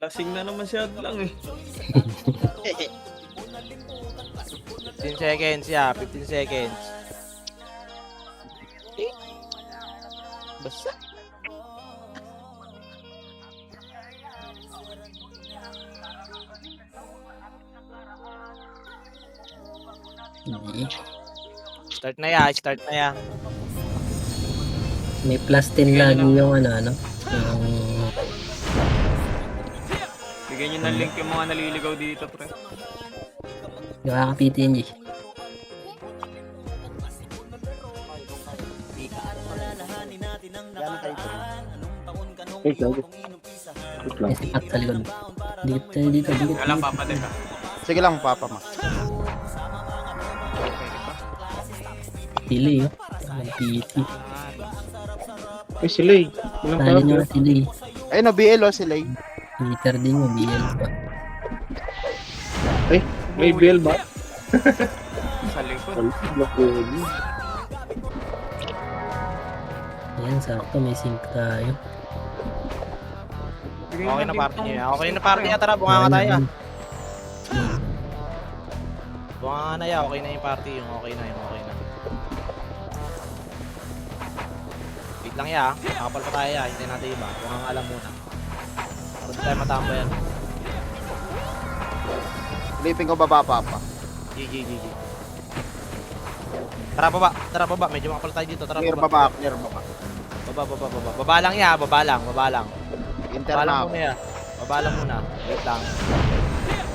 Lasing na naman siya lang eh. 15 seconds ya, 15 seconds. Eh? Basta. Start na ya, start na ya. May plus 10 lagi yung ano. Yung Bigyan nyo ng link yung mga naliligaw dito, pre. nakakapitin eh. May sipat sa likod. Dikit tayo dito, dikit. Wala papa din ka. Sige lang, Papa Ma. Pili oh. Ang piti. Ay, sila eh. Walang Tali nyo papa. na sila eh. Ayun o, BL o sila eh. Peter din mo, BL pa. Ay, may bell ba? Sa likod. Ayan, sakto may sync tayo. Bigyan Okay nyo na ng party link niya. ng- Okay na party niya. Tara, bunga ka tayo. Ayan, Bunga ka na ya. Okay na yung party. Yung okay na, yung okay na. Wait lang ya. Nakapal pa tayo ya. Hintayin natin iba. Bunga nga lang muna. Para di tayo matambayan. Lipin ko baba, Papa. GG. Tara baba. Tara baba. Medyo makapal tayo dito. Tara Clear baba. baba, clear baba. Baba. Baba lang ya. Baba lang. Baba lang Internal. muna ya. Baba lang muna. Wait lang.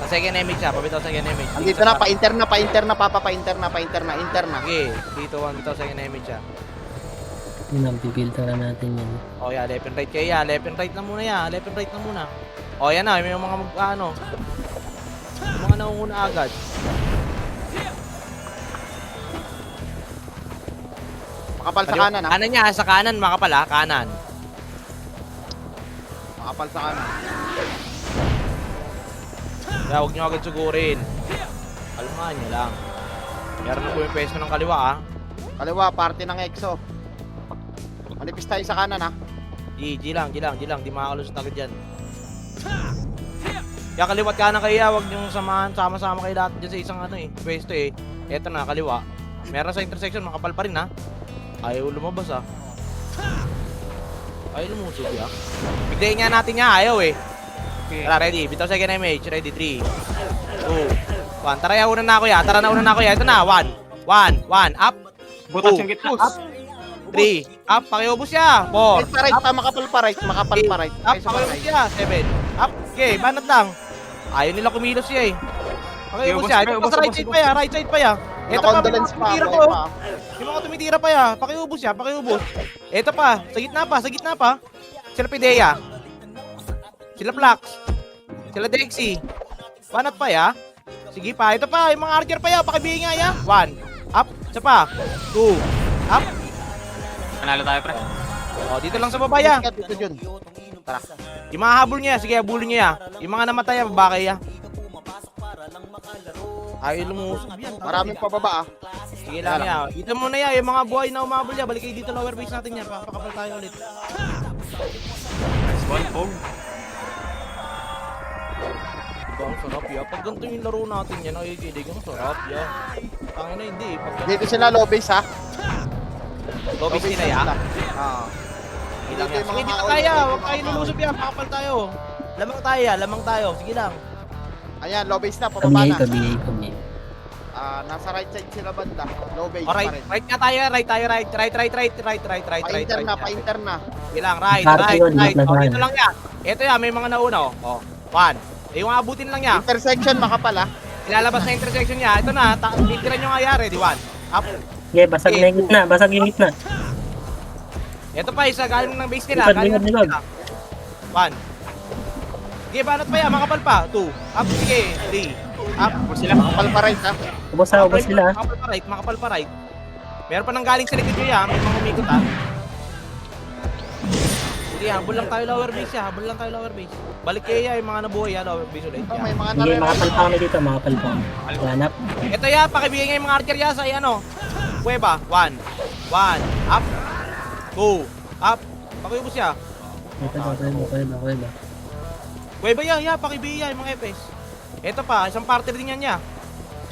Sa second image siya. Pabitaw sa second image. Andito na, pa-interna, Papa, interna. Sige. Dito. Bitaw sa second image siya. Yun ang pipiltera natin yan. Oh, yeah, left and right kayo, yeah. Left and right na muna, yeah. Left and right na muna. Oh, yan na. May mga ano. Yung mga naunguna agad. Makapal sa kanan, ha? Kanan niya, sa kanan, makapal, ha? Kanan. Makapal sa kanan. Kaya huwag niyo agad sugurin. Kalmahan niyo lang. Meron na po yung pesto ng kaliwa, ha? Kaliwa, party ng EXO. Manipis tayo sa kanan, ha? G lang. Di makakalusot agad yan. Kaya kaliwat kanan kayo, huwag niyong samahan. Sama-sama kayo lahat dyan sa isang ano, eh. Pesto, eh. Eto na, kaliwa. Meron sa intersection, makapal pa rin, ha? Ayaw lumabas, ha? Ayaw lumusog, ha? Bigdayin nga natin niya, ayaw, eh. Okay. Tara, ready. Bitaw second image. Ready, 3, 2, 1. Tara, una na ako, ya. Nauna na ako, ya. Ito na, 1, 1, up, Butas 2, yung gitna. up, 3, up, pakiubos siya, 4, Right pa right, pa, makapal pa right. up, pakiubos siya, 7, up, okay, banat lang. Ayaw nila kumilos siya, eh. Pakiubos siya. Ito pa sa right side pa, ya. Right side pa, ya. Ito pa, may mga tumitira ko. Yung mga tumitira pa, ya. Pakiubos siya, pakiubos. Ito pa, sa gitna pa. Sila Pidea. Sila Plax. Sila Dexy. Banat pa, ya. Sige pa, ito pa, yung mga archer pa, ya. Pakibigay nga, ya. 1, up, isa pa. 2, up. Panalo tayo, pre. O, dito lang sa baba, ya. Dito dyan. Tara. Yung mga habol niya, sige, habulin niya, ya. Yung mga namatay, ya, babakay, ya. Ayaw lumusog yan. Maraming pababa, ah. Sige lang, ya. Dito muna, ya. Yung mga buhay na umabol, ya. Balik kayo dito, lower base natin, ya. Papakapal tayo ulit. Nice one, Pog. Diba, ang sarap, ya. Pag ganito yung laro natin, yan, nakikilig. Ang sarap, ya. Tangin na, hindi. Pag Dito sila low base, ha? lobby sila, ya. Ah. Sige lang, Dito ya. yung Sige, mga dito maol, tayo, yung huwag mga kayo lulusob, ya. Pakapal tayo. Lamang tayo, ya. Lamang tayo. Sige lang. Ayan, low base na, pababa na. Kabigay. Ah, nasa right side sila banda. Low base Alright, pa rin. right nga tayo, right. Pa-interna. Sige lang, right. Party yun, lahat na Oh, tayo. dito lang yan. Ito yan, may mga nauna, oh. Oh, 1. Eh, yung abutin lang yan. Intersection, makapal, ha? Ilalabas na intersection niya. Ito na, titiran nyo nga yari, di 1. Up. Okay, basag na yung gitna, basag yung gitna. Ito pa, isa galing ng base nila. Likod, Galing ng likod, base nila. 1. Sige, banat pa yan, makapal pa. 2. Up, sige. 3. Up. Sila. Makapal pa right, ha? Ubos sila. Makapal pa right. Meron pa nang galing sa likod nyo yan. May mga umikot, ha. Sige, habol lang tayo lower base, ya. Habol lang tayo lower base. Balik kayo, ya, yung mga nabuhay, ya. Lower base ulit, Ito, ya. may mga Hindi, makapal pa kami dito, makapal pa. Lanap. Ito ya, pakibigay nga yung mga archer ya sa ano. Kuweba, 1. Up. 2. Up. Pakiubos siya. Ito ba. Kuweba ya, pakibiya yung mga epes. Ito pa, isang partner din yan niya.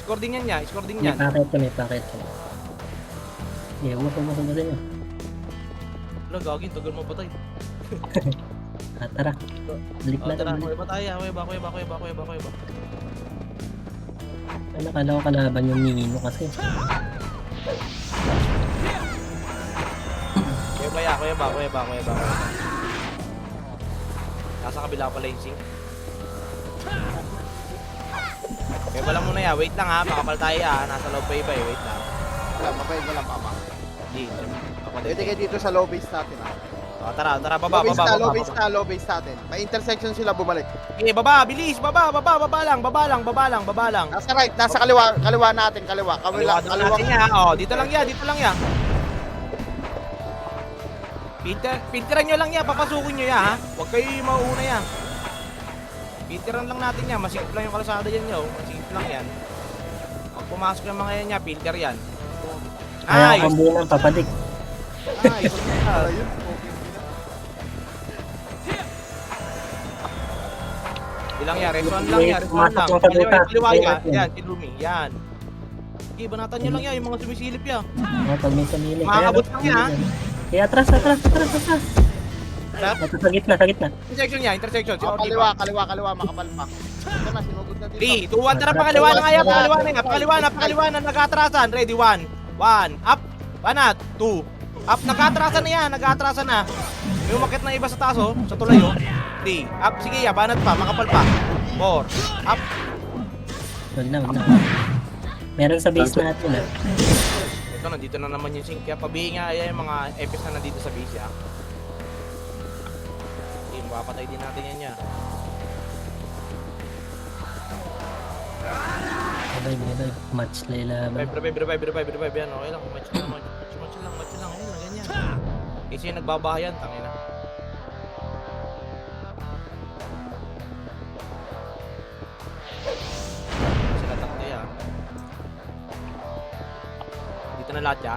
Score din yan niya, score din May yan. packet ko, may packet ko. Yeah, umusog ba sa inyo? Wala, gagawin, tagal mo patay. Tara. Balik na Tara, lang. kuweba tayo, kuweba. Ay, nakala ko kalaban yung Nino kasi. Kuweba. Nasa kabila pala yung sink. Kuweba lang muna ya, wait lang ha, makapal tayo ha. Nasa loob pa iba eh, wait lang. Wala, mabay mo lang, mama. Hindi, ako Pwede kayo dito sa low base natin, ha? Tara, baba. Low base natin. May intersection sila bumalik. Okay, baba, bilis, baba lang. Nasa right, nasa kaliwa natin, kaliwa. Kaliwa natin yan, oh, dito lang yan. Filteran nyo lang yan, papasukin nyo yan ha. Huwag kayo yung mauuna yan. Filteran lang natin yan, masikip lang yung kalsada yan nyo. Masikip lang yan. Pag pumasok yung mga yan niya, filter yan. Kaya Ay! ako muna papadik. Ay! Ilang yan, reswan lang yan, reswan lang. Kaliwa yan, yan, si Lumi, yan. Okay, banatan nyo lang yan, yung mga sumisilip yan. Pag may samili. Makakabot lang yan, ha? Kaya atras. Ito sa gitna. Intersection yan, intersection. Si Orly Kaliwa, pa. kaliwa, makapal pa. Ito na, sinugod na dito. 3, 2, 1, tara, pakaliwa na nga yan, pakaliwa na, nag-atrasan. Ready, 1, up, banat, 2, up, nag-atrasan na yan, May umakit na iba sa taas, oh, sa tulay, oh. 3, up, sige ya, banat pa, makapal pa. 4, up. Wag na. Meron sa base natin ah. Ito, nandito na naman yung sink. Kaya pabihin nga ayan yung mga FS na nandito sa base, ha. Okay, mapapatay din natin yan niya. Revive. Match Layla. Revive, yan, okay lang. Match lang, ayun lang, ganyan. Kasi yung nagbabahayan, tangina. Sila takto yan. Dito na lahat, ya.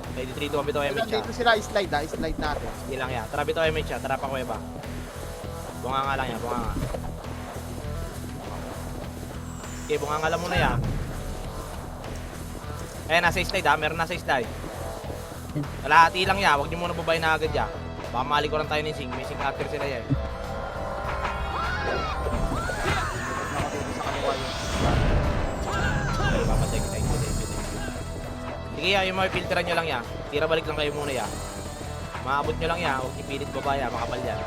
Okay, di 3, 2, 1, bitaw MH, ya. Dito sila, slide natin. Sige lang, ya. Tara, bitaw MH, ya. Tara pa, kuweba. Bunga nga lang, ya. Bunga nga. Okay, bunga nga lang muna, ya. Eh, nasa slide, ha. Meron nasa slide. Kalahati lang, ya. Huwag niyo muna babayin na agad, ya. Baka malikuran tayo ng sing. May sing after sila, ya. Okay, papatay ko tayo. Sige, ya. Yung mga filteran nyo lang, ya. Tira balik lang kayo muna, ya. Maabot nyo lang, ya. Huwag niyo pilit babaya. Makapal yan.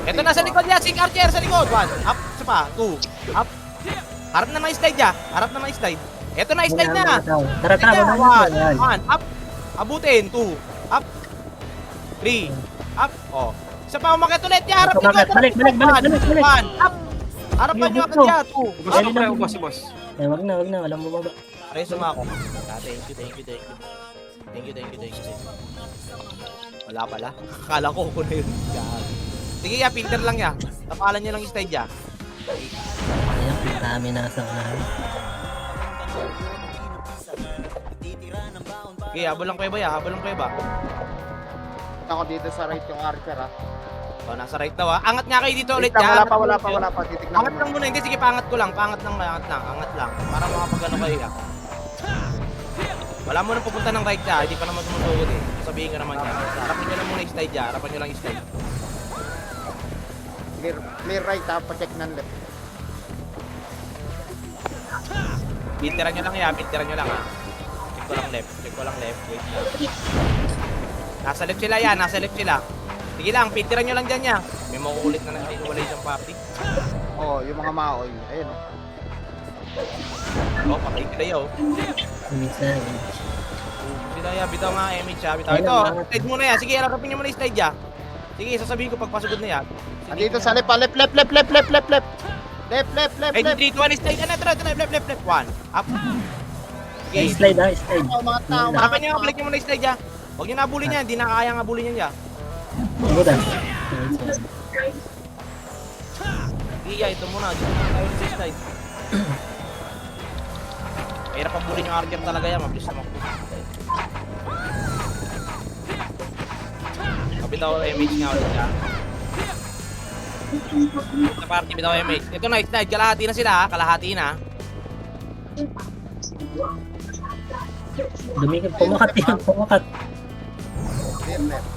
Ito na sa likod niya, Sing Archer sa likod. 1, up, isa pa, 2, up. Harap na ng slide niya, Ito na, slide na. Tara. 1, up. Abutin, 2, up. 3, up. Oh. Isa pa umakit ulit niya, harap niya. Balik. 1, up. Harapan niyo agad niya, 2. Boss, ano pre, boss, si boss. Eh, wag na. Walang bumaba. Aray, sumako. Thank you. Wala pala. Akala ko na yun. Sige, ya, filter lang ya. Tapalan niyo lang yung slide ya. Ayan, dami nasa unahan. Okay, habol lang kayo ba? Ako dito sa right yung archer, ha? O, nasa right daw ha. Angat nga kayo dito ulit Wait lang, ya. wala pa. Titignan Angat lang muna. Hindi, sige, pangat ko lang. Angat lang. Para makapagano kayo ya. Wala mo nang pupunta ng right ya. Hindi pa naman tumusugod eh. Sabihin ko naman ya. Harapan nyo lang muna yung slide ya. Harapan nyo lang yung slide. Clear right, ha? Pa-check ng left. Filteran nyo lang ya. Ha. Check ko lang left. Wait lang. Nasa left sila ya. Sige lang, filteran nyo lang dyan ya. May makukulit na wala isang party. Oh, yung mga maoy. Ayun, Oh, patay sila yaw. Minsan. Sila ya, bitaw nga image ha. Ito, slide muna ya. Sige, harapin nyo muna yung slide ya. Sige, sasabihin ko pagpasugod na ya. Andito sa left. Left. Ay, 3, 2, 1, slide. Ano, tara, left. 1, up. Ay, Okay. slide. mga tao. Harapan nyo, balik nyo muna yung slide ya. Huwag nyo nabulin yan, hindi na kaya nga bulin yan ya. Good ah. Sige ya, ito muna. Dito muna tayo sa slide. Mahirap ang bulin yung archer talaga yan, mabilis naman po. Bitaw MH nga ulit siya. Sa party, bitaw MH. Ito na, slide. Kalahati na sila, kalahati na. Pumakat yan, pumakat. Clear left.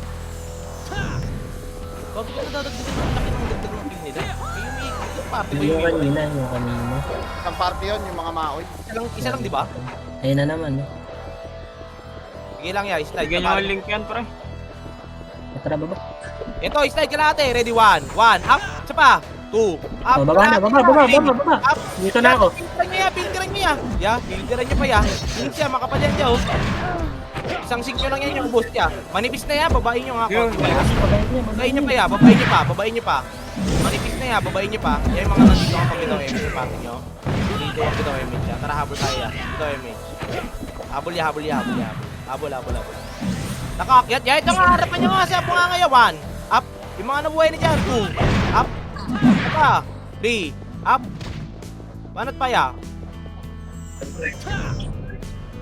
Kung ito dadagdagan ng laki ng dagdag ng pin nila. Ito party ba Yung yun? kanina, yung kanina. Isang party yun, yung mga maoy. Isa lang, di ba? Ayun na naman. Sige lang yan, slide. Bigyan nyo ang link yan, pre. Tara, baba. Ito, slide kalahati. Ready, 1. 1, up. Isa pa. 2, up. Oh, baba na, baba. Up. Dito na ako. Filteran niya ya. Ya, filteran niya pa ya. Hindi siya, makapal yan siya, oh. Isang sink nyo lang yan yung boost niya. Manipis na yan, babain nyo nga. Yun. Babain niyo pa ya, babain niyo pa. Manipis na yan, babain niyo pa. Yan yung mga nandito ang pag-bitaw MH sa party nyo. Dito yung bitaw MH ya. Tara, habol tayo ya. Bitaw MH. Habol. Nakaakyat ya. Ito nga, harapan nyo nga sa pungangayawan. Up. Yung mga nabuhay na dyan. 2. Up. Apa? 3. Up. Banat pa ya.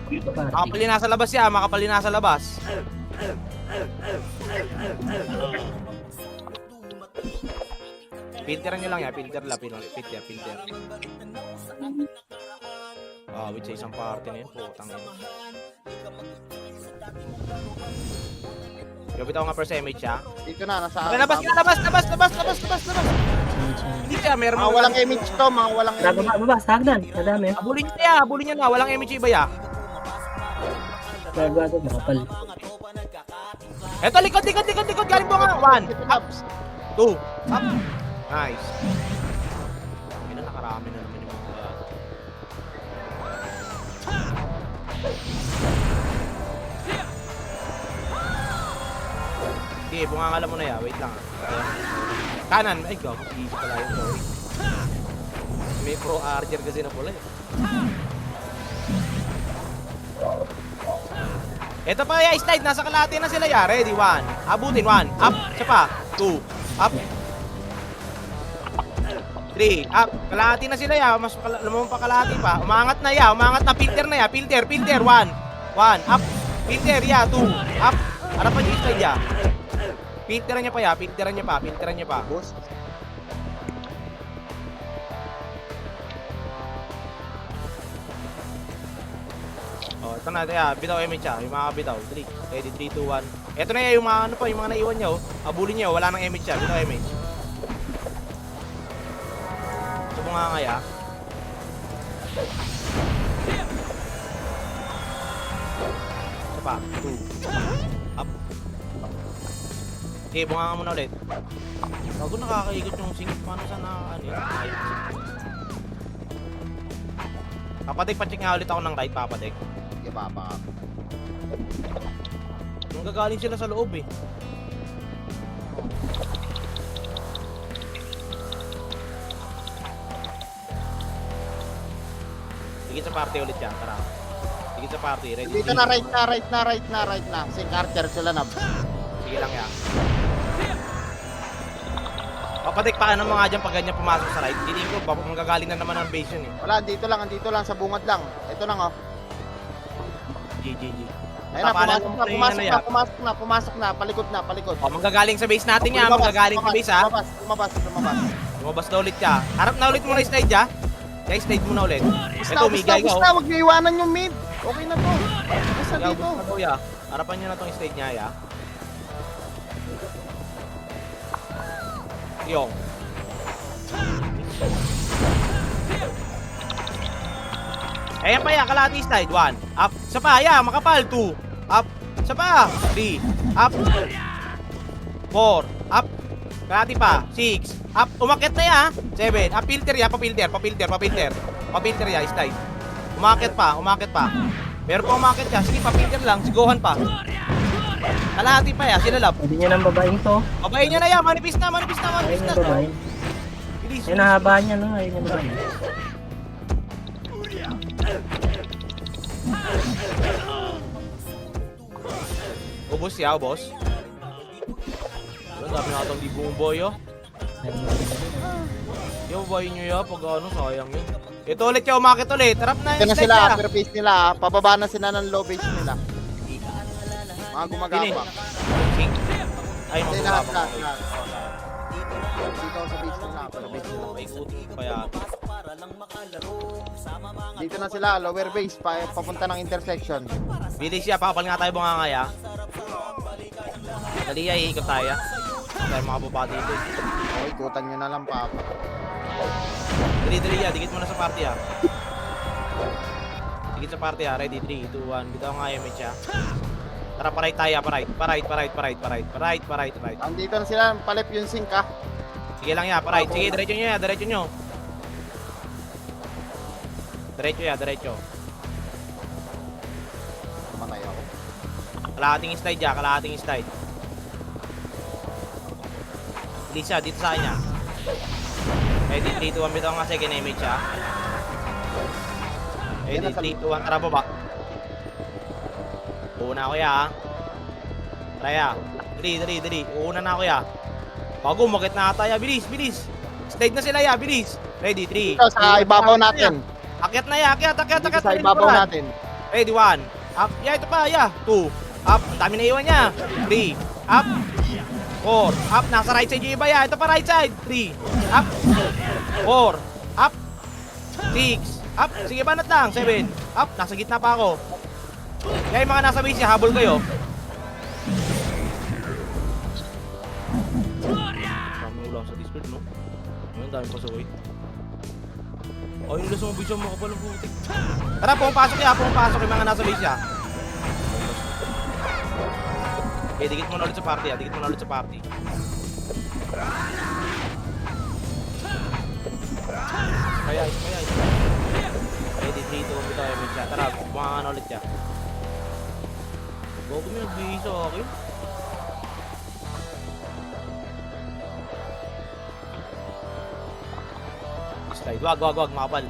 Makapali nasa labas ya, makapali nasa labas. Filteran nyo lang ya, filter. Ah, with sa isang party na yun, putang yun. Yung bitaw nga per sa MH ya. Dito na, nasa... Okay, labas. Hindi siya, meron Mga walang image to, mga walang Tara, image. baba, sa hagdan. Madami. Habulin niya na, walang MH iba ya. Gagawa ito, makapal. Eto, likod, galing po nga. 1, up, 2, up. Nice. Ayun na, nakarami na naman yung mga. Sige, bungangala mo na ya. Wait lang. Kanan. Ay, gago. Easy pala yun. Sorry. May pro archer kasi na pula eh. Ito pa ya, slide. Nasa kalahati na sila ya. Ready, 1. Abutin, 1. Up. Isa pa. 2. Up. 3. Up. Kalahati na sila ya. Mas lumang pa kalahati pa. Umangat na ya. Umangat na. Filter na ya. Filter. 1. 1. Up. Filter ya. 2. Up. Harapan niyo slide ya. Filteran niya pa ya. Filteran niya pa. Boss. Oh, ito na, ya. Bitaw MH ya. Yung mga bitaw. 3. Ready, 3, 2, 1. Ito na ya, yung mga ano pa, yung mga naiwan niya, oh. Abulin niya, wala nang MH ya. Bitaw MH. Ito mo nga ya. Isa pa. 2. Up. Okay, bunga nga muna ulit. Bago nakakaikot yung sink, paano sa ano yun? Papatik, pa-check nga ulit ako ng right, papatik. Sige, papa. Nung gagaling sila sa loob eh. Sige sa party ulit yan, tara. Sige sa party, ready? Dito na, right na. Sing Archer sila na. Sige lang yan. Papatik pa ng mga dyan pag ganyan pumasok sa right. Hindi ko, manggagaling na naman ang base yun eh. Wala, andito lang, sa bungad lang. Ito lang, oh. GG. Ayun na, pumasok na, palikod. O, manggagaling sa base natin yan, manggagaling sa base ha. Lumabas. Lumabas na ulit siya. Harap na ulit muna yung slide ya. Kaya slide muna ulit. Ito, umigay ka Basta, wag niyo iwanan yung mid. Okay na to. Basta dito. Harapan nyo na tong slide niya ya. Yung. Ayan pa ya, kalahati slide. 1. Up. Isa pa, ya, makapal. 2. Up. Isa pa. 3. Up. 4. Up. Kalahati pa. 6. Up. Umakyat na ya. 7. Up. Filter ya. Papilter ya. Slide. Umakyat pa. Meron pa umakyat ya. Sige, papilter lang. Sigohan pa. Kalahati pa ya. Sila lab. Pwede niya ng babaeng to. Babayin niya na ya. Manipis na. Ayun yung babaeng. Bilis. Ayun, nahabaan niya, no? Ayun yung babaeng. Ubos ya, ubos. Ang dami natang di bumboy, oh. Ayun yung babaeng. Yo, babayin nyo ya. Pag ano, sayang yun. Ito ulit ya. Umakit ulit. Harap na Ito yung na slide sila, ya. upper base nila. Pababa na sila ng low base nila. Mga gumagapang. King. Ay, Hindi, mababa lahat, pa. lahat, lahat. Dito ako sa base nila. May ikutin pa yata. Dito na sila, lower base, papunta ng intersection. Bilis siya, pakapal nga tayo bungangay ah. Dali ya, iikot tayo. Tayo makababa dito. Okay, ikutan nyo na lang, Papa. Dali ya, dikit mo na sa party ah. Dikit sa party ah, ready, 3, 2, 1. Bitaw nga yung match ah. Tara, parait tayo, parait. Andito na sila, palip yung sink ah. Sige lang ya, parait. Sige, diretso nyo ya, diretso nyo. Diretso. Matay ako. Kalahating slide ya, kalahating slide. Lisa, dito sa kanya. Ready, 3, 2, 1, bitaw nga second image ah. Ready, 3, 2, 1, tara baba. Una ako ya ah. Tara ya. Dali. Una na ako ya. Bago, umakit na ata ya. Bilis. Slide na sila ya, bilis. Ready, 3. Dito sa ibabaw natin. Akyat na ya, akyat. Dito sa ibabaw natin. Ready, 1. Up. Ya, ito pa, ya. 2. Up. Ang dami na iwan niya. 3. Up. 4. Up. Nasa right side yung iba ya. Ito pa right side. 3. Up. 4. Up. 6. Up. Sige, banat lang. 7. Up. Nasa gitna pa ako. Kaya yung mga nasa base niya, habol kayo. Dami ulang sa Discord, no? Ayun, dami pasukoy. Ay, yung lusong base yung mga palang putik. Tara, pumapasok yung mga nasa base niya. Okay, dikit mo na ulit sa party, Kaya. Ready, 3, 2, bitaw yung match. Tara, bumangan na ulit siya. Bago may nagbihis sa akin. Slide, wag, makapal.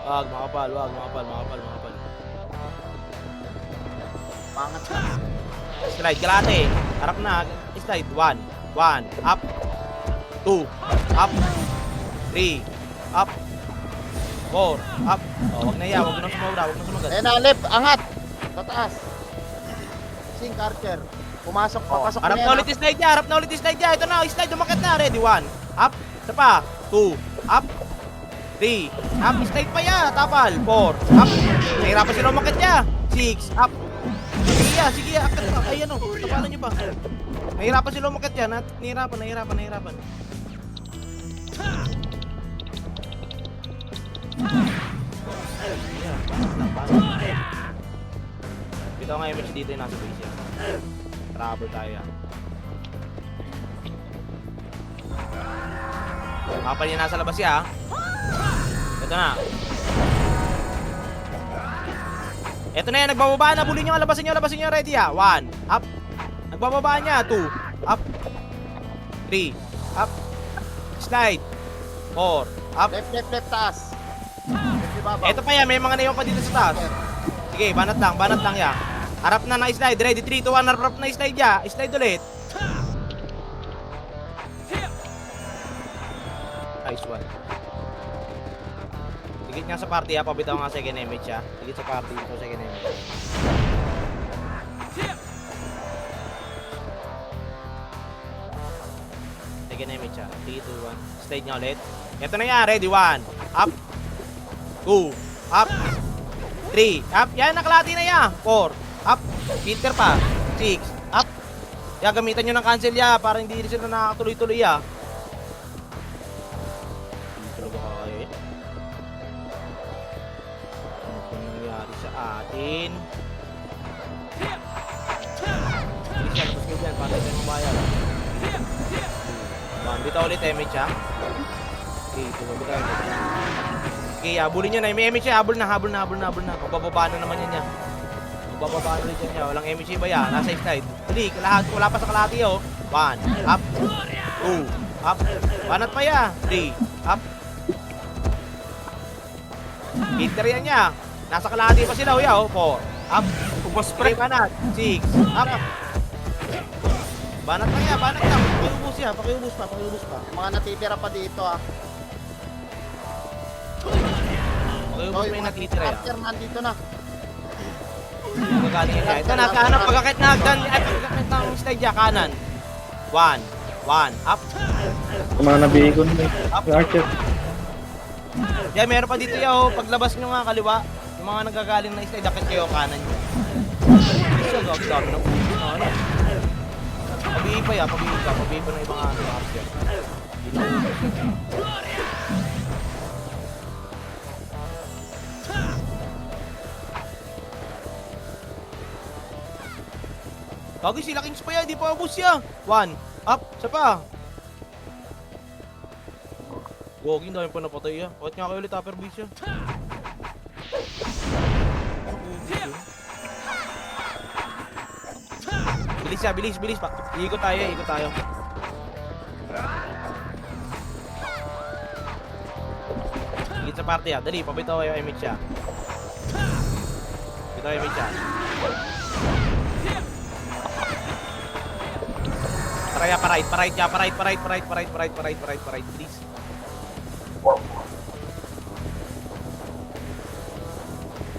Wag, makapal. Pangat na. Slide, kalate. Harap na, slide. 1, up. 2, up. 3, up. 4, up. Oh, wag na ya, wag na sumobra, sumagat. Eh na, left, angat. Tataas. Sink Archer. Pumasok, papasok Harap na ulit yung slide niya, Ito na, slide, umakit na. Ready, 1, up. Isa pa, 2, up. 3, up. Slide pa ya, tapal. 4, up. Nahirapan sila umakit niya. 6, up. Sige ya, akit pa. Ay, ano, tapalan nyo pa. Nahirapan sila umakit yan. Nahirapan. Ito nga image dito yung nasa base yan. Travel tayo yan. Kapal niya nasa labas ya. Ito na. Ito na yan, nagbababa na. Bulin nyo, labasin nyo. Ready ya. 1, up. Nagbababa niya. 2, up. 3, up. Slide. 4, up. Left, taas. Left, ibabaw. Ito pa yan, may mga naiwan pa dito sa taas. Sige, banat lang ya. Harap na slide. Ready, 3, 2, 1. Harap na slide ya. Slide ulit. Nice one. Digit nga sa party ha. Pabitaw nga second image ha. Digit sa party ito second image. Second image ha. 3, 2, 1. Slide nga ulit. Ito na yan. Ready, 1. Up. 2. Up. 3. Up. Yan, nakalati na yan. 4. Up. Peter pa. 6. Up. Ya, gamitan nyo ng cancel ya. Para hindi sila nakakatuloy-tuloy ya. Hindi talaga kaya eh. Ano pa nangyari sa atin? Hindi siya. Tapos mo dyan. Para tayo mabayad. Bambita ulit image ha. Okay, tumabita image. Okay, habulin nyo na. May image ya. Habol na. Pagbababa na naman yan ya. Pagbababa na rin yan ya. Walang image iba ya. Nasa slide. Dali, wala pa sa kalahati oh. 1, up. 2, up. Banat pa ya. 3, up. Peter yan ya. Nasa kalahati pa sila oh ya oh. 4, up. Ubos pre. 3, banat. 6, up. Banat lang ya. Pakiubos pa. Mga natitira pa dito ah. Pakiubos may natitira ya. Archer nandito na. Magagaling yan. Ito na, kanan. Pagkakit na hagdan. Pagkakit ng slide ya, kanan. 1. 1. Up. Yung mga nabigon na yung archer. Yan, meron pa dito yaw. Paglabas nyo nga kaliwa, yung mga nagagaling na slide, dakit kayo kanan nyo. Isa, dami ng ano. Pabihi pa ya, pabihi pa ng ibang ano, archer. Bago sila Kings pa yan, di pa abos siya. 1. Up, isa pa. Goging, dami pa napatay yan. Bakit nga kayo ulit upper base yan? Bilis siya, bilis pa. Ikot tayo. Ikot sa party ah. Dali, pabitaw kayo image siya. Pabitaw kayo image siya. Tara ya, pa-right, please.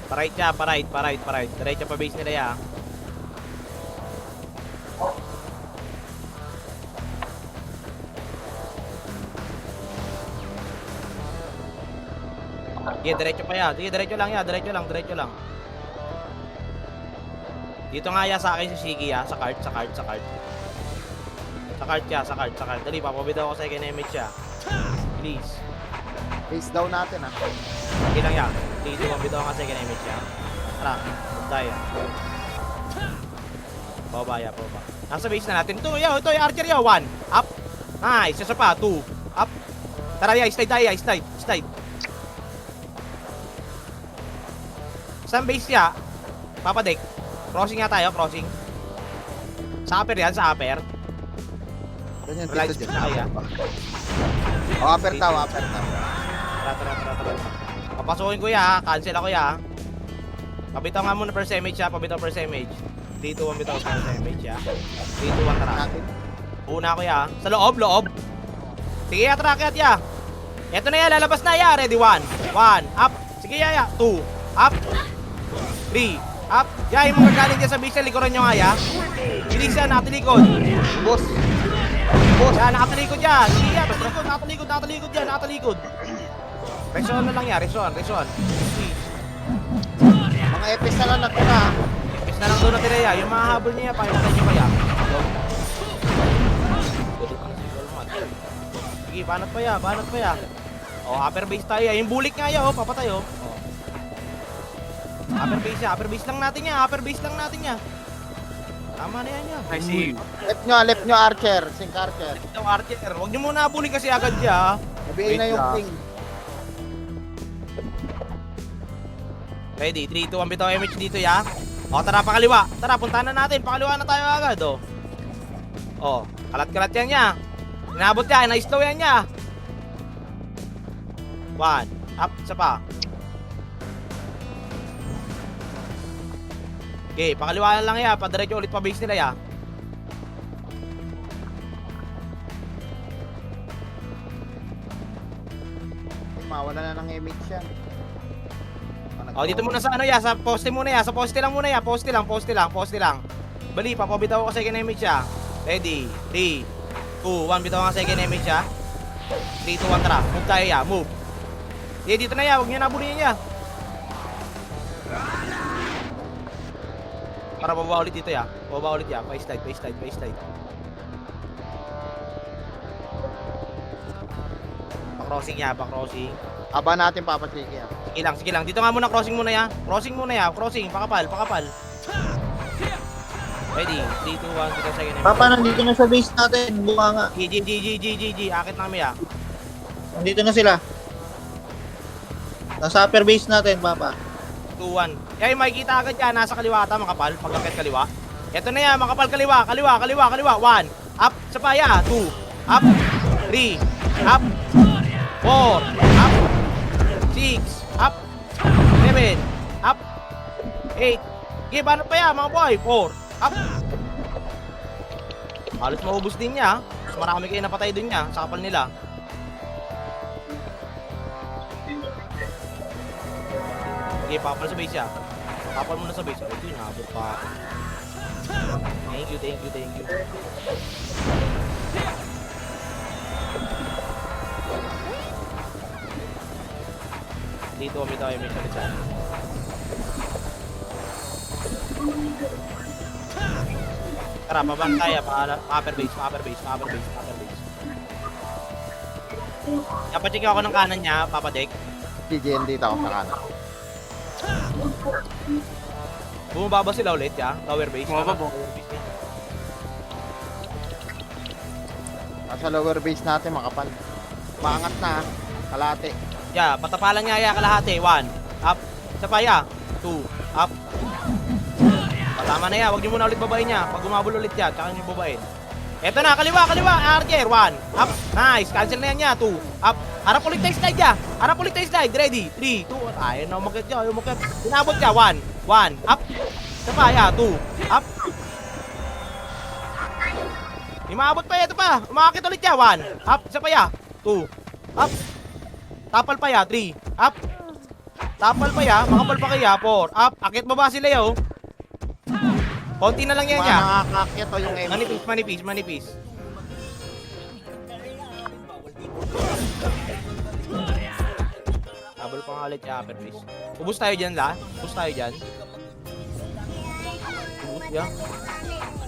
Pa-right siya, pa-right. Diretso pa base nila ya. Sige, diretso pa ya. Sige, diretso lang. Dito nga ya sa akin si Shiggy ya, sa cart. Sa cart siya. Dali, papabitaw ako sa second image siya. Please. Face down natin ah. Sige lang yan. Dito, papabitaw ako sa second image siya. Tara, daya. Pababa. Nasa base na natin. Ito yung archer yaw. 1. Up. Nice. Isa pa. 2. Up. Tara ya, slide. Saan base niya? Papadek. Crossing nga tayo, crossing. Sa upper yan, sa upper. Ganyan Relax dito na kaya. Upper tow. Tara. Papasukin ko ya, cancel ako ya. Pabitaw nga muna first image ya, 3, 2, 1 bitaw first image ya. 3, 2, 1 tara. Una ako ya. Sa loob. Sige ya, tara kaya ya. Ito na ya, lalabas na ya. Ready, 1, up. Sige ya. 2, up. 3, up. Ya, yung mga galing dyan sa base, likuran nyo nga ya. Bilis yan, nakatalikod. Boss. Yan, nakatalikod yan. Sige yan, nakatalikod. Reson na lang yan, reson. Mga epis na lang natira. Epis na lang doon natira yan. Yung mga habol niya, pakilatan nyo kaya. Sige, banat pa ya. O, upper base tayo. Yung bulik nga yan, papatay o. Upper base lang natin yan. Tama na yan yan. I see. Left nyo archer. Sink archer. Ito archer, huwag nyo muna habulin kasi agad siya. Nabihin na yung ping. Ready, 3, 2, 1 bitaw image dito ya. O, tara pakaliwa. Tara, puntahan na natin. Pakaliwa na tayo agad o. O, kalat-kalat yan niya. Inabot yan, na-slow yan niya. 1, up, isa pa. Okay, pakaliwa lang ya. Padiretso ulit pa base nila ya. Mawala na ng image yan. O, dito muna sa ano ya, sa poste muna ya. Sa poste lang muna ya. Poste lang. Bali, papabitaw ako sa second image ya. Ready, 3, 2, 1 bitaw ako sa second image ya. 3, 2, 1 tara. Move tayo ya, move. Dito na ya, huwag nyo nabulin ya. Para bababa ulit dito ya. Pa-slide. Pa-crossing ya. Aba natin papasiki ah. Sige lang. Dito nga muna, crossing muna ya. Crossing, pakapal. Ready, 3, 2, 1, kita second image. Papa, nandito na sa base natin. Bunga nga. G. Akit namin ya. Nandito na sila. Nasa upper base natin, Papa. 2, 1. Yan, makikita agad yan. Nasa kaliwa ata, makapal. Pagkakit kaliwa. Ito na yan, makapal kaliwa. 1. Up, sa paya. 2. Up. 3. Up. 4. Up. 6. Up. 7. Up. 8. Okay, paano pa yan, mga boy? 4. Up. Halos maubos din niya. Mas marami kayo napatay din niya sa kapal nila. Okay, papal sa base siya. Papal muna sa base. Ito yung nabot pa. Thank you. Dito kami tayo may salit siya. Tara, pabang tayo. Pa-upper base. Napacheck ako ng kanan niya, Papa Dek. GGN dito ako sa kanan. Bumababa sila ulit, ya? Lower base. Bumababa. Lower base niya. Nasa lower base natin, makapal. Maangat na, kalate. Ya, patapalan niya, ya, kalahati. 1, up. Isa pa, ya. 2, up. Tama na ya, huwag niyo muna ulit babain niya. Pag gumabol ulit ya, tsaka niyo babain. Eto na, kaliwa, Archer. 1, up. Nice, cancel na yan niya. 2, up. Harap ulit tayo slide ya. Harap ulit tayo slide. Ready? 3, 2, ayaw na umakit niya, ayaw umakit. Tinabot niya, 1, up. Isa pa, ya, 2, up. Imaabot pa, ito pa. Umakit ulit ya, 1, up. Isa pa ya, 2, up. Tapal pa ya, 3, up. Tapal pa ya, makapal pa kaya, 4, up. Akit baba sila yo. Konti na lang yan ya. Nakakakyat o yung M. Manipis. Tabal pa nga ulit ya, upper base. Ubus tayo dyan la. Ubus yan. 3,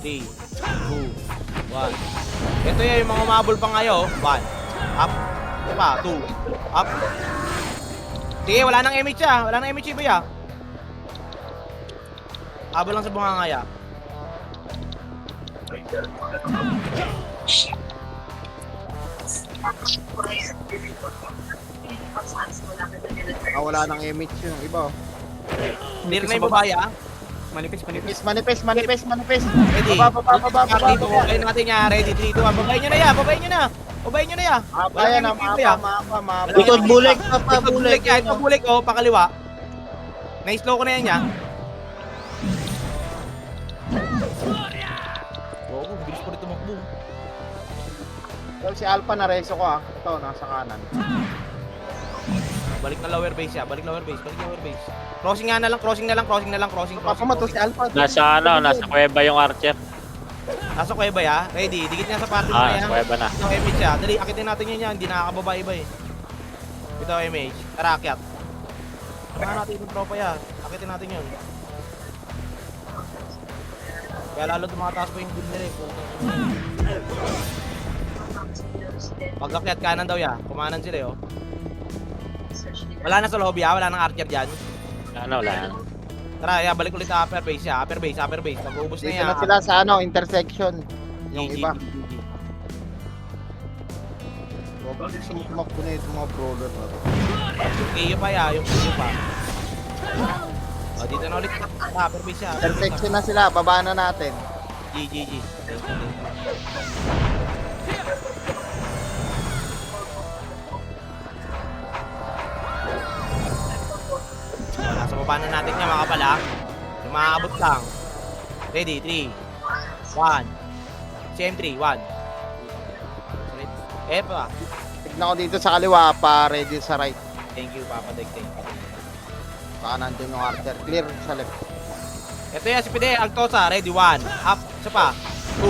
2, 1. Ito yan yung mga umabol pa ngayon. 1, up. Ito pa, 2, up. Sige, wala nang MH ya. Wala nang MH ba ya? Habol lang sa bunganga ya. Wala nang image yung iba. Clear na yung babaya. Manipis. Manipis. Ready? Baba. Babayin natin niya. Ready? 3, 2, 1. Babayin nyo na ya. Babayin nyo na ya. Ayan na, mapa. Likod bulik, papa, bulik. Ito bulik oh, pakaliwa. Na-slow ko na yan ya. Oo, bilis ko rin tumakbo. So, si Alpha na reso ko ah. Ito, nasa kanan. Balik na lower base ya. Balik lower base. Crossing na lang. Papamato si Alpha. Nasa kuweba yung Archer. Nasa kuweba ya. Ready? Dikit niya sa party Ah, na nasa ya. kuweba na. Ito MH ya. Dali, akitin natin yun yan. Hindi nakakababa iba eh. Ito MH. Tara, akyat. Samahan natin yung tropa ya. Akitin natin yun. Kaya lalo tumataas pa yung good nila eh. Pag akyat kanan daw ya. Kumanan sila eh oh. Wala na sa lobby ya. Wala nang Archer dyan. Wala. Tara, ya, balik ulit sa upper base ya. Upper base. Pag-uubos na Dito yan. na sila sa intersection. Yung iba. Huwag sumakbo na itong mga brawler na to. Yung Kiyo pa ya. Yung Kiyo pa. O, dito na ulit. Tara, upper base ya. Intersection na sila, baba na natin. GG. Nasa baba na natin niya mga kapala. Yung maaabot lang. Ready? 3, 1. CM3, 1. Pa. Tignan ko dito sa kaliwa, pa ready sa right. Thank you, Papa Dek. Baka nandun yung Archer. Clear sa left. Ito yan, si Pide, Altosa. Ready? 1. Up. Isa pa. 2.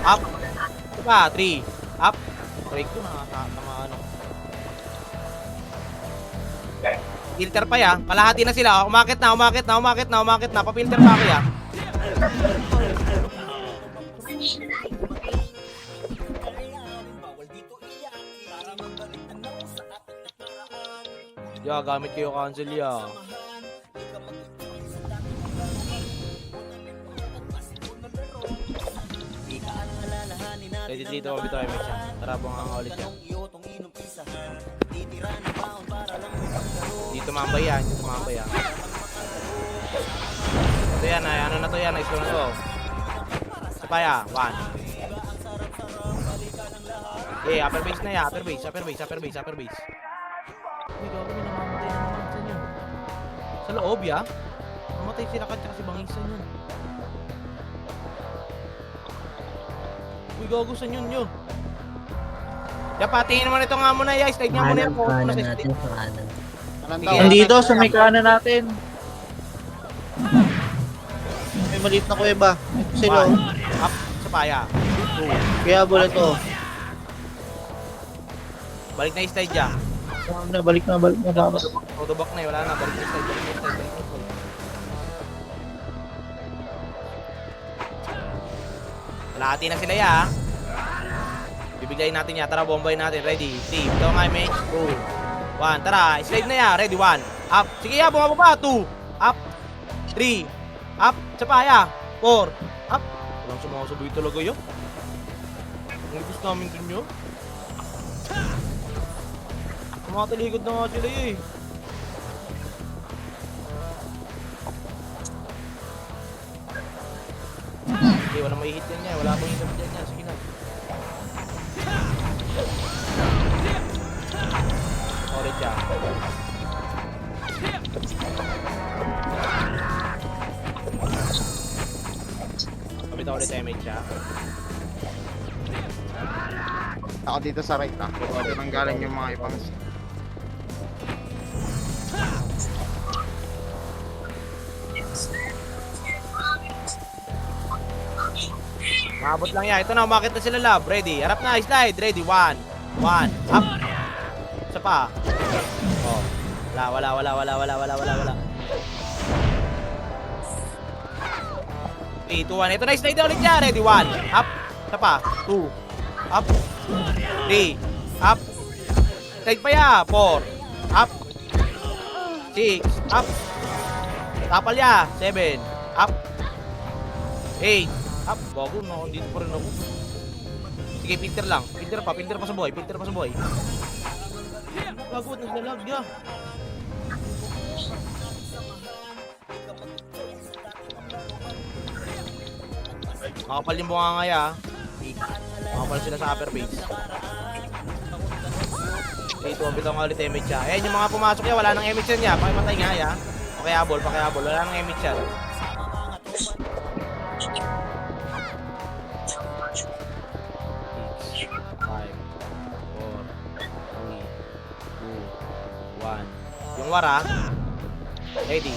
Up. Isa pa. 3. Up. Break ko na. Ano. Filter pa ya. Kalahati na sila. Umakit na. Papilter pa ako ya. Ya, gamit kayo cancel ya. Ready dito kami tayo may siya. Tara po nga ulit yan. Dito mambay yan. Ito yan ay ano na to yan. Nice na to. Sapaya. 1. Okay, upper base na ya. Upper base. Uy, gago may namamatay na naman sa inyo. Sa loob ya. Namatay sila ka tsaka si Bangisan yun. Uy, gago sa inyo nyo. Ya, patingin mo na ito nga muna ya. Slide nga muna yan. Kanan natin sa kanan. Kanan Sige. daw. Nandito sa may kanan natin. May maliit na kuweba. Ito sila. Up. Sapaya. 2. Kaya bulat to. Balik na yung slide ya. Balik na. Autoback na eh, wala na. Balik na slide. Kalahati na sila ya. Bibiglayin natin ya. Tara, bombayin natin. Ready? Team. Ito nga, image. 2, 1. Tara, slide na ya. Ready? 1. Up. Sige ya, bumababa. 2. Up. 3. Up. Sa pa ya. 4. Up. Walang sumakasaboy talaga yun. Ang ibus namin dun yun. Kumataligod na nga sila eh. Hindi, wala may hit yan niya. Wala akong hit dyan niya. Sige na. Orange siya. Kapit ako ulit damage siya. Ako dito sa right ah. Dito nang galing yung mga ibang Maabot lang yan. Ito na, umakit na sila lab. Ready. Harap na, slide. Ready. 1. Up. Isa pa. Oh. Wala. 3, 2, 1. Ito na, slide na ulit niya. Ready. 1. Up. Isa pa. 2. Up. 3. Up. Slide pa ya. 4. Up. 6. Up. Tapal ya. 7. Up. 8. Up, bago na, dito pa rin ako. Sige, filter lang. Filter pa sa buhay. Bago, naglalag niya. Makapal yung bunga nga ya. Makapal sila sa upper base. Dito, bitaw nga ulit image siya. Ayan yung mga pumasok niya, wala nang image yan niya. Pakimatay nga ya. Pakihabol. Wala nang image yan. 1. Yung wara. Ready.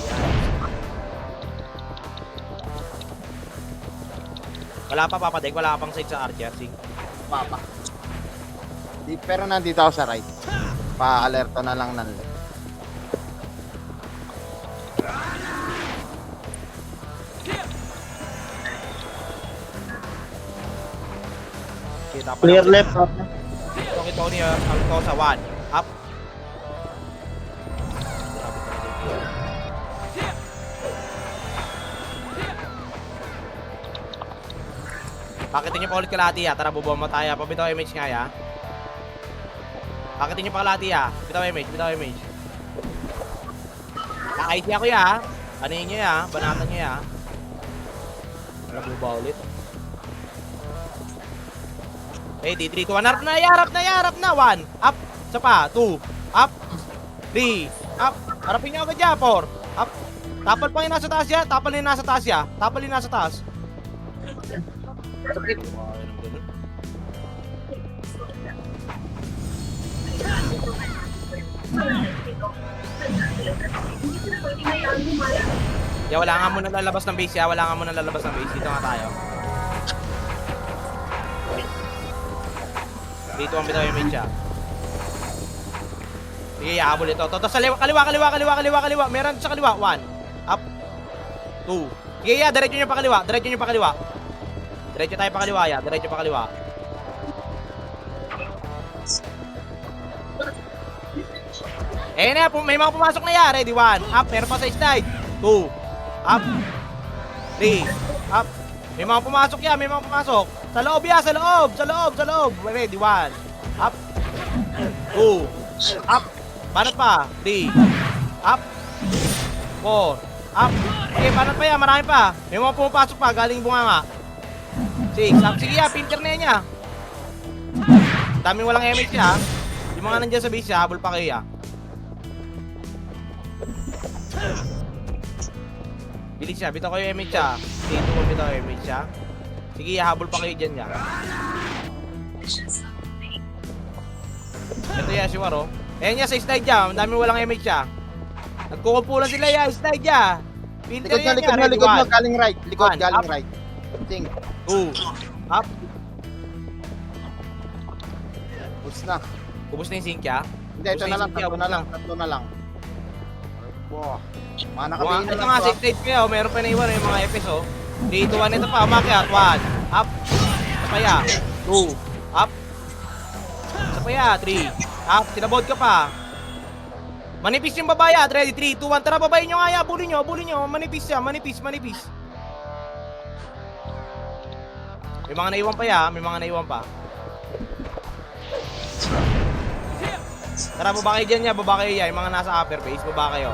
Wala pa papadek, wala ka pang side sa archer. papa. Pero nandito ako sa right. Pa-alerto na lang ng left. Kita pa Clear lang. left, papa. Ito niya ang to sa 1. Up. Pakitin niyo pa ulit kalahati ya. Tara, bubomba tayo. Pabitaw image nga ya. Pakitin niyo pa kalahati ya. Bitaw image. Nakait niya ko ya. Panin niyo ya. Banatan niyo ya. Tara, bubomba ulit. Ready, 3, 2, 1. Harap na. 1. Up. Isa pa. 2. Up. 3. Up. Harapin niyo agad ya. 4. Up. Tapal pa yung nasa taas ya. Tapal yung nasa taas. Sakit. Ya, wala nga muna lalabas ng base ya. Dito nga tayo. Dito ang bitaw yung image ya. Sige, habol ito. Toto sa kaliwa. Meron sa kaliwa. 1. Up. 2. Sige, ya. Diretso nyo pa kaliwa. Diretso tayo pa kaliwa, ya. Eh na, may mga pumasok na ya. Ready, 1. Up, meron pa sa slide. 2. Up. 3. Up. May mga pumasok ya, Sa loob ya, sa loob. Ready, 1. Up. 2. Up. Banat pa. 3. Up. 4. Up. Okay, banat pa ya, marami pa. May mga pumapasok pa, galing bunganga. 6. Up. Sige ya, pinter na yan ya. Daming walang image ya. Yung mga nandyan sa base ya, habol pa kayo ya. Bilis siya, bitaw kayo image siya. Dito mo bitaw image siya. Sige, habol pa kayo dyan ya. Ito ya, si Waro. Ayan ya, sa slide ya. Ang daming walang image siya. Nagkukumpulan sila ya, slide ya. Filter yan ya. Likod mo, galing right. Galing right. Think. 2. Up. Push na. Ubus na yung sync ya. Hindi, ito na lang, tatlo na lang. Wow. Mana kami na Ito lang. nga, 6 stage kaya, meron pa naiwan yung mga FS, oh. 3, 2, 1, ito pa, umakyat. 1, up. Isa pa ya. 2, up. Isa pa ya, 3, up. Sinabod ka pa. Manipis yung babaya. Ready, 3, 2, 1. Tara, babayin nyo nga ya. Bully nyo. Manipis siya, manipis. May mga naiwan pa ya, may mga naiwan pa. Tara, baba kayo dyan ya, baba kayo ya. Yung mga nasa upper base, baba kayo.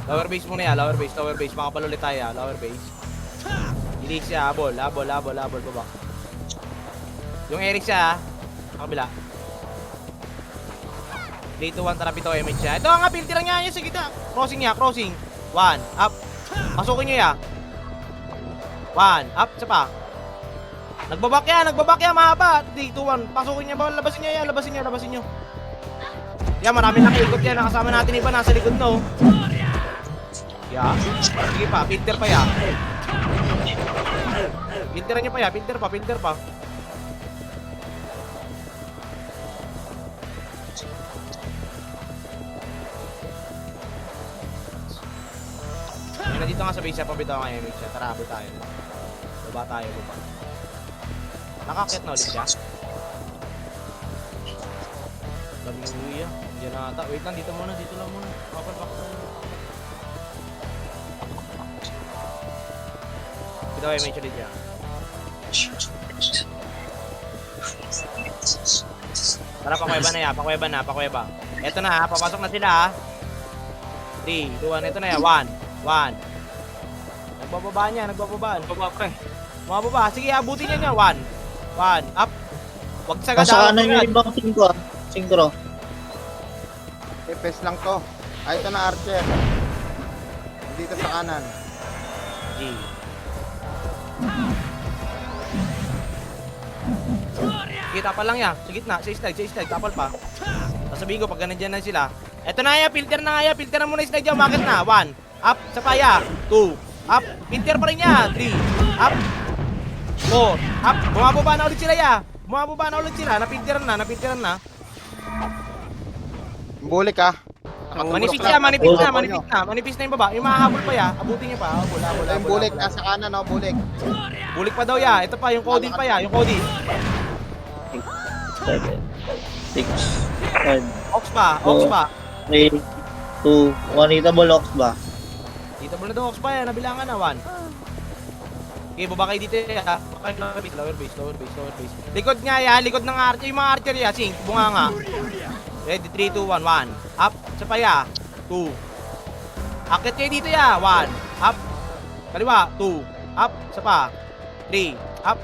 Lower base muna ya, lower base. Makapalulit tayo ya, lower base. Elix siya, habol, baba. Yung Eric siya, kabila. 3, 2, 1, tara, pito, image siya. Ito nga, filter nga niya, sige ta. Crossing. 1, up. Pasukin nyo ya. 1, up, isa pa. Nagbabak yan, mahaba. 3, 2, 1, pasukin niya ba? Labasin nyo. Yan, marami nakaikot yan. Nakasama natin iba, nasa likod no. Yeah. Sige pa, filter pa ya. Filteran nyo pa ya, filter pa. Yan, nandito nga sa base siya, pabitaw nga yung siya. Tara, habol tayo. Baba tayo. Nakakit na ulit siya. Daming uwi ah. Diyan na ata. Wait lang, dito lang muna. Pakapal. Bitaw yung image ulit siya. Tara, pakuweba na. Eto na ha, papasok na sila ha. 3, 2, 1, ito na yan. 1. Nagbababa. Baba, pre. Mababa. Sige, abutin niya 1, up. Wag sa gada. Nasa kanan yung ibang syncro. FS lang to. Ay, ito na Archer. Dito sa kanan. G. Sige, tapal lang ya. Sa gitna, sa slide, tapal pa. Sasabihin ko, pag ganun dyan na sila. Eto na ya, filter na nga ya. Filter na muna yung slide dyan. Bakit na? 1, up, sa paya. 2, up. Filter pa rin ya. 3, up. 4, up. Bumababa na ulit sila ya. Napilteran na. Bulik ah. Manipis na yung baba. Yung mahahabol pa ya. Abutin niyo pa. Habol. Yung bulik, nasa kanan no, bulik. Bulik pa daw ya. Ito pa, yung Codil pa ya. Yung Codil. 7, 6, 5, Ox pa. 3, 2, 1. Hitable Ox ba? Dito mo na daw, Ox pa ya. Nabilangan na, 1. Okay, baba kayo dito ya. Lower base. Likod nga ya. Likod ng archer. Yung mga archer ya. Sing, bunga nga. Ready, 3, 2, 1. Up. Sa pa ya. 2. Akit kayo dito ya. 1. Up. Kaliwa. 2. Up. Sa pa. 3. Up.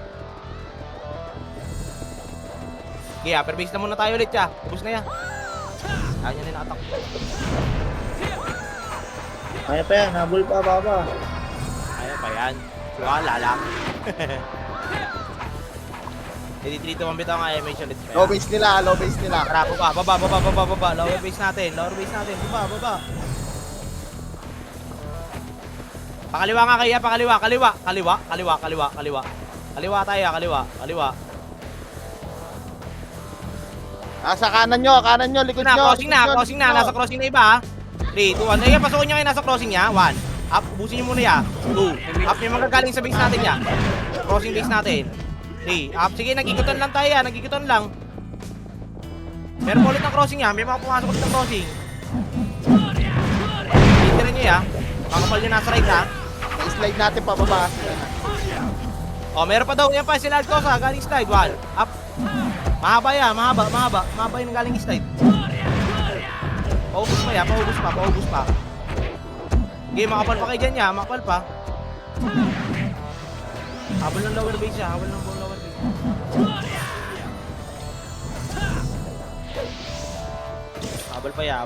Okay, upper base na muna tayo ulit ya. Ubus na ya. Ayaw niya na attack. Kaya pa yan, habol pa, baba. Ayaw pa yan. Wala lang. Ready, 3, 2, 1, bitaw nga image ulit. Low base nila. Tara, baba. Lower base natin. Baba. Pakaliwa nga kaya, pakaliwa. Kaliwa tayo, kaliwa. Nasa kanan nyo, likod nyo. Crossing na. Nasa crossing na iba ha. 3, 2, 1. Ayan, pasukin nyo kayo nasa crossing niya. 1. Up, ubusin nyo muna ya. 2. Up, yung magagaling sa base natin ya. Crossing base natin. 3. Up, sige, nagigutan lang tayo ya. Meron ulit ng crossing ya. May mga pumasok ulit ng crossing. Hintirin nyo ya. Makapal nyo nasa right ha. Slide natin pababa. Oh, meron pa daw. Yan pa, sila Alcosa. Galing slide. 1. Up. Mahaba ya, mahaba yung galing slide. Paubos pa. Okay, makapal pa kayo dyan ya, makapal pa. Habol ng lower base ya, lower base. Habol pa ya.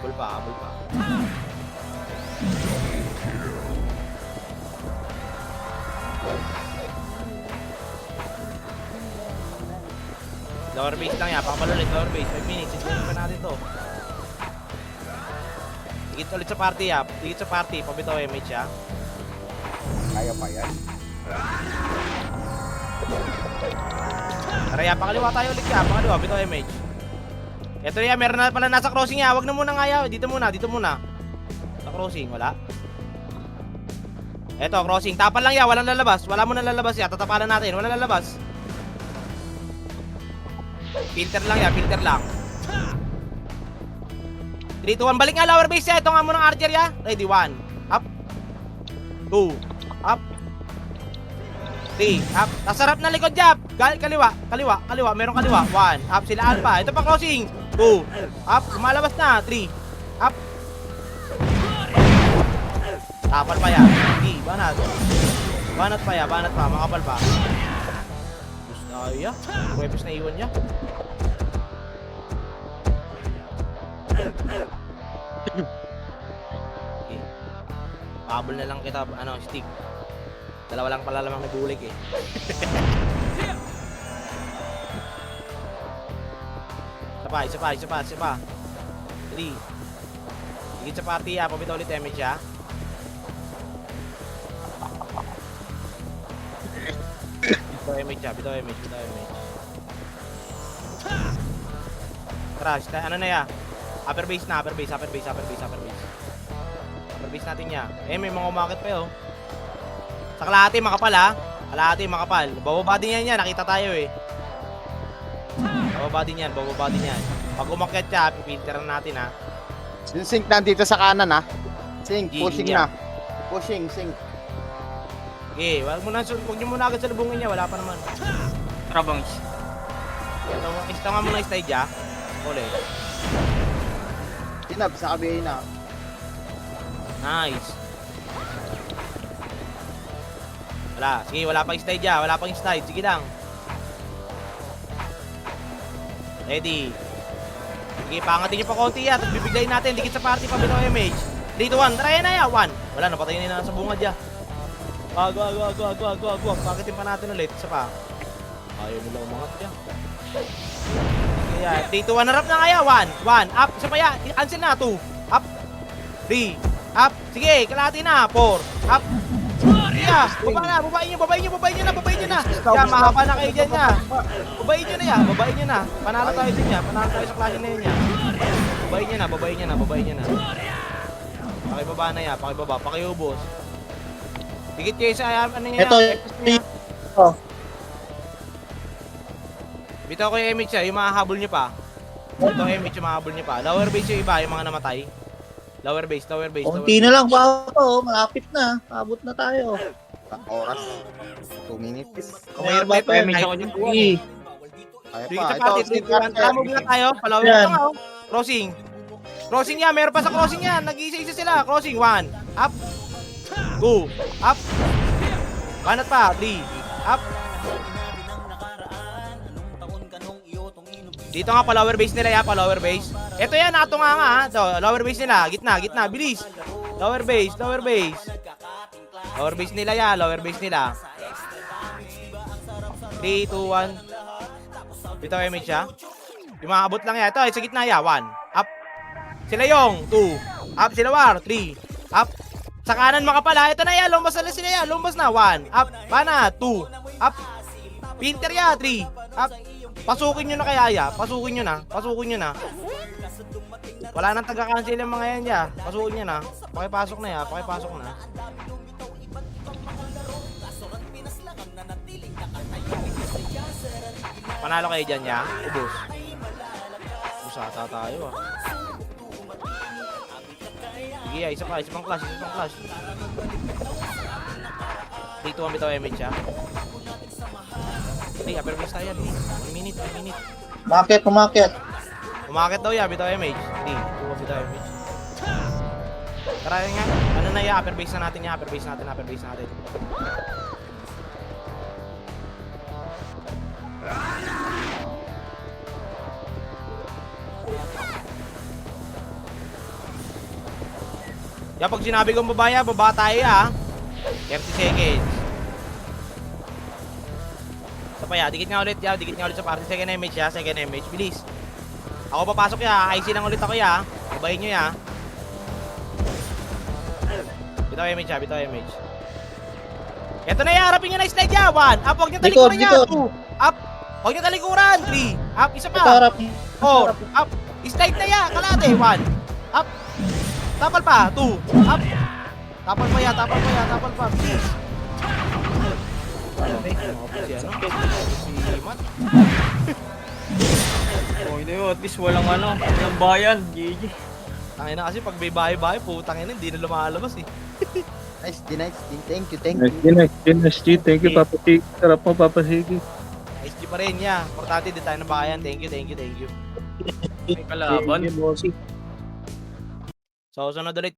Lower base lang yan, pakapal ulit, lower base, 5 minutes, isipin pa natin to. Higit ulit sa party, pabitaw image ya. Kaya pa yan. Tara ya, pakaliwa tayo ulit ya, pakaliwa, bitaw image. Ito ya, meron na pala nasa crossing ya, wag na muna nga ya, dito muna. Sa crossing, wala. Ito, crossing, tapan lang ya, walang lalabas, wala mo na lalabas ya, tatapalan natin, walang lalabas. Filter lang ya, filter lang. 3, 2, 1, balik nga lower base ya, ito nga muna ng archer ya. Ready, 1, up. 2, up. 3, up. Nasarap na likod jab. Kaliwa. Meron kaliwa. 1, up. Sila alpha. Ito pa crossing. 2, up. Lumalabas na. 3, up. Tapal pa yan. 3, banat. Banat pa. Makapal pa. Gusto na ya. Webs na iwan niya. Okay. Pabol na lang kita, stick. Dalawa lang pala lamang nagulig eh. Isa pa. 3. Higit sa party ya, pabitaw ulit damage ya. Bitaw image. Crash, ano na ya? Upper base. Upper base natin ya. May mga umakit pa yun. Sa kalahati makapal ha. Makapal. Bababa din yan, nakita tayo eh. Bababa din yan. Pag umakyat siya, pipinteran natin ha. Yung Sync nandito sa kanan ha. Sync, G, pushing yeah. na. Pushing, Sync. Okay, huwag nyo muna agad salubungin niya, wala pa naman. Trabongs. Ito nga muna stage ha. Ulit. Tinab sa kabihey na. Nice. Sige, wala pang slide. Sige lang. Ready. Sige, pangatin nyo pa konti ya. Tapos bibiglayin natin. Dikit sa party pa bitaw image. 3, 2, 1. Try na ya. 1. Wala, napatayin na sa bungad ya. Wag. Pakitin pa natin ulit. Isa pa. Ayaw nila umangat ya. Sige ya. 3, 2, 1. Harap na kaya. 1. Up. Isa pa ya. Cancel na. 2. Up. 3. Up. Sige, kalahati na. 4. Up. Yeah, babain nyo na. Yeah, mahaba na kayo dyan ya. Babain nyo na. Panalo tayo din ya. Panalo tayo sa klase na yun ya. Babain nyo na. Pakibaba na ya. Pakiubos. Dikit kayo sa ano niya. Ito, Bitaw ko yung image ya. Yung mahahabol nyo pa. Lower base yung iba. Yung mga namatay. Lower base. konti na lang pa ako. Malapit na. Paabot na tayo. Oras. 2 minutes. Kaya ba pa yung Image ako dyan. Kaya Dikit pa. sa Ito, party. Sync Carter. Tama na tayo. Palawin Yan. na Crossing yan. Meron pa sa crossing yan. Nag-isa-isa sila. Crossing. 1. Up. 2. Up. Banat pa. 3. Up. Dito nga pa lower base nila ya. Lower base. Ito yan. Nakatunga nga ha. Ito. Lower base nila. Gitna. Bilis. Lower base. Lower base nila ya. 3, 2, 1. Dito image ya. Yung mga abot lang ya. Ito. Sa gitna ya. 1. Up. Sila yung 2. Up. Sila war. 3. Up. Sa kanan makapal ha. Ito na ya. Lumbas na sila ya. Lumbas na. 1. Up. Bana. 2. Up. Pinter ya. 3. Up. Pasukin nyo na kaya ya. Pasukin nyo na. Wala nang taga-cancel yung mga yan ya. Pasukin nyo na. Pakipasok na. Panalo kayo dyan ya. Ubus. Usata tayo ah. Sige ya. Isa pang clash. 3, 2, 1 bitaw image ya. Hindi, upper base tayo yan. 1 minute. Umakit. Umakit daw ya, bitaw image. Hindi, bukas bitaw image. Tara yun nga. Ano na ya, upper base na natin. Ya, pag sinabi kong baba tayo ya. 30 seconds. Isa pa ya, dikit nga ulit sa party. Second image, bilis. Ako papasok ya, IC lang ulit ako ya. Babayin nyo ya. Bitaw image. Ito na ya, harapin nyo na slide ya. 1, up, huwag nyo talikuran niya. Likod. 2, up. Huwag nyo talikuran. 3. Up. Isa Ito, pa. harap. 4. Up. Slide na ya. Kalate. 1. Up. Tapal pa. 2. Up. Tapal pa ya. Tapal pa ya. Tapal pa. Please. Okay. Si ano? Si Matt. Oh, hindi mo. At least walang walang bayan. GG. Tangin na kasi pag may bahay-bahay, putang ina, hindi na lumalabas eh. Nice, G, nice, G. Thank you, thank Nice, you. nice, G. Thank you, Papa Sig. Sarap mo, Papa Sig. SG pa rin niya. Importante din tayo ng bayan. Thank you, thank you, thank you. May kalaban. So, sunod ulit.